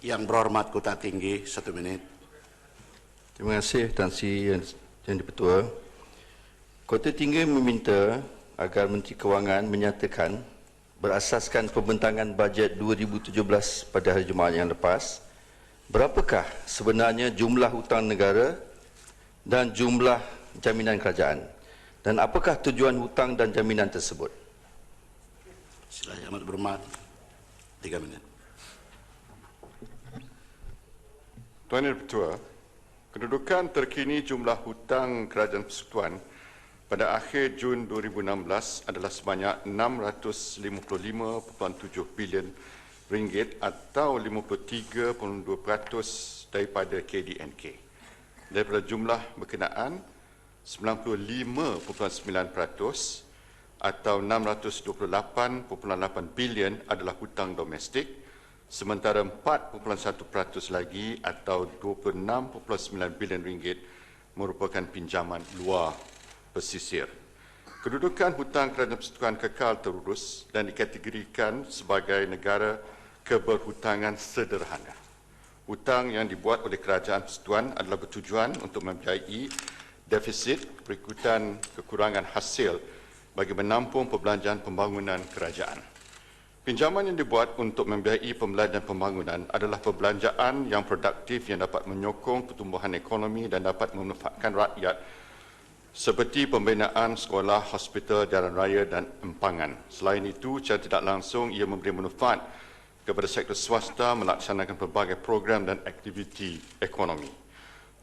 Yang berhormat Kota Tinggi, 1 minit. Terima kasih Tan Sri Yang Di-Pertua. Kota Tinggi meminta agar Menteri Kewangan menyatakan berasaskan pembentangan bajet 2017 pada hari Jumaat yang lepas, berapakah sebenarnya jumlah hutang negara dan jumlah jaminan kerajaan, dan apakah tujuan hutang dan jaminan tersebut? Sila Yang Amat Berhormat, 3 minit. Tuan Yang Di-Pertua, kedudukan terkini jumlah hutang Kerajaan Persekutuan pada akhir Jun 2016 adalah sebanyak 655.7 bilion ringgit atau 53.2% daripada KDNK. Daripada jumlah berkenaan, 95.9% atau 628.8 bilion adalah hutang domestik, sementara 4.1% lagi atau 26.9 bilion ringgit merupakan pinjaman luar pesisir. Kedudukan hutang Kerajaan Persekutuan kekal terurus dan dikategorikan sebagai negara keberhutangan sederhana. Hutang yang dibuat oleh Kerajaan Persekutuan adalah bertujuan untuk membiayai defisit berikutan kekurangan hasil bagi menampung perbelanjaan pembangunan kerajaan. Pinjaman yang dibuat untuk membiayai pembelanjaan pembangunan adalah perbelanjaan yang produktif yang dapat menyokong pertumbuhan ekonomi dan dapat memanfaatkan rakyat seperti pembinaan sekolah, hospital, jalan raya dan empangan. Selain itu, secara tidak langsung ia memberi manfaat kepada sektor swasta melaksanakan pelbagai program dan aktiviti ekonomi.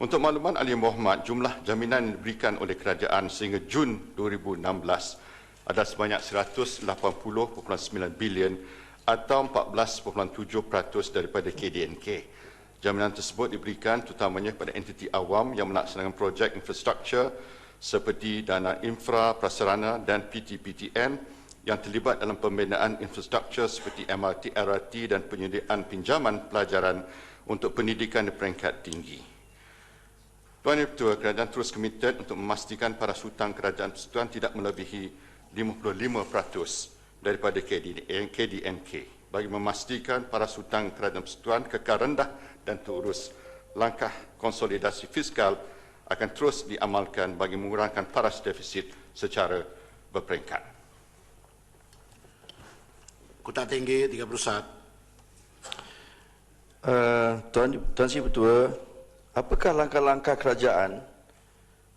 Untuk makluman Ahli Berhormat, jumlah jaminan yang diberikan oleh kerajaan sehingga Jun 2016 adalah sebanyak 180.9 bilion atau 14.7% daripada KDNK. Jaminan tersebut diberikan terutamanya kepada entiti awam yang melaksanakan projek infrastruktur seperti dana infra, prasarana dan PT-PTN yang terlibat dalam pembinaan infrastruktur seperti MRT, LRT dan penyediaan pinjaman pelajaran untuk pendidikan di peringkat tinggi. Tuan Yang Di-Pertua, kerajaan terus komited untuk memastikan paras hutang Kerajaan Persekutuan tidak melebihi 55% daripada KDNK. Bagi memastikan paras hutang Kerajaan Persekutuan kekal rendah dan terurus, langkah konsolidasi fiskal akan terus diamalkan bagi mengurangkan paras defisit secara berperingkat. Kota Tinggi, 31. Tuan Sri Pertua, apakah langkah-langkah kerajaan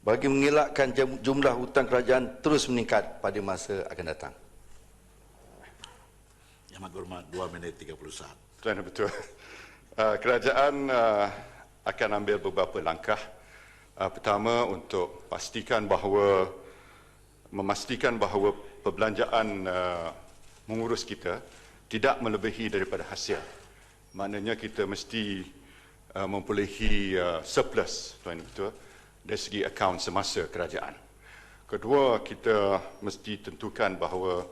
bagi mengelakkan jumlah hutang kerajaan terus meningkat pada masa akan datang? Yang Amat Berhormat, 2 minit 31. Tuan Yang Di-Pertua, kerajaan akan ambil beberapa langkah. Pertama, untuk memastikan bahawa perbelanjaan mengurus kita tidak melebihi daripada hasil. Maknanya kita mesti memperolehi surplus, Tuan Yang Di-Pertua, dari segi akaun semasa kerajaan. Kedua, kita mesti tentukan bahawa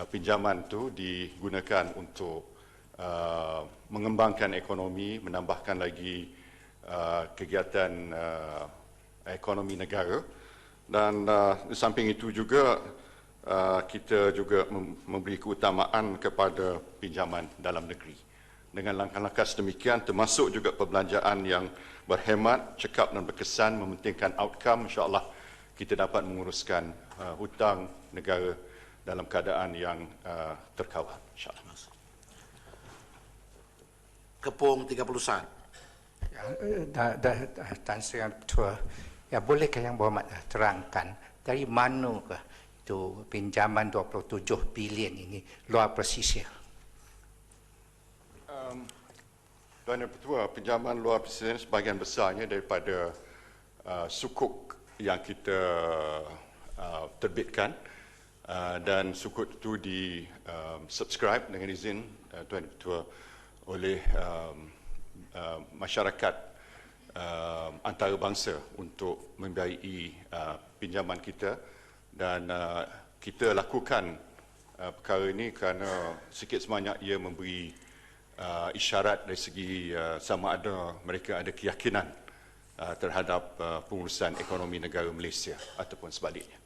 pinjaman itu digunakan untuk mengembangkan ekonomi, menambahkan lagi kegiatan ekonomi negara, dan di samping itu juga kita juga memberi keutamaan kepada pinjaman dalam negeri. Dengan langkah-langkah sedemikian termasuk juga perbelanjaan yang berhemat, cekap dan berkesan, mementingkan outcome, insya-Allah kita dapat menguruskan hutang negara dalam keadaan yang terkawal, insya-Allah. Kepung, 31. Tan Sri Yang Di-Pertua, ya bolehkah Yang Berhormat terangkan dari manakah itu pinjaman 27 bilion ini luar pesisir? Tuan Yang Di-Pertua, pinjaman luar pesisir sebahagian besarnya daripada sukuk yang kita terbitkan, dan sukuk itu di-subscribe dengan izin Tuan Yang Di-Pertua oleh masyarakat antarabangsa untuk membiayai pinjaman kita, dan kita lakukan perkara ini kerana sikit sebanyak ia memberi isyarat dari segi sama ada mereka ada keyakinan terhadap pengurusan ekonomi negara Malaysia ataupun sebaliknya.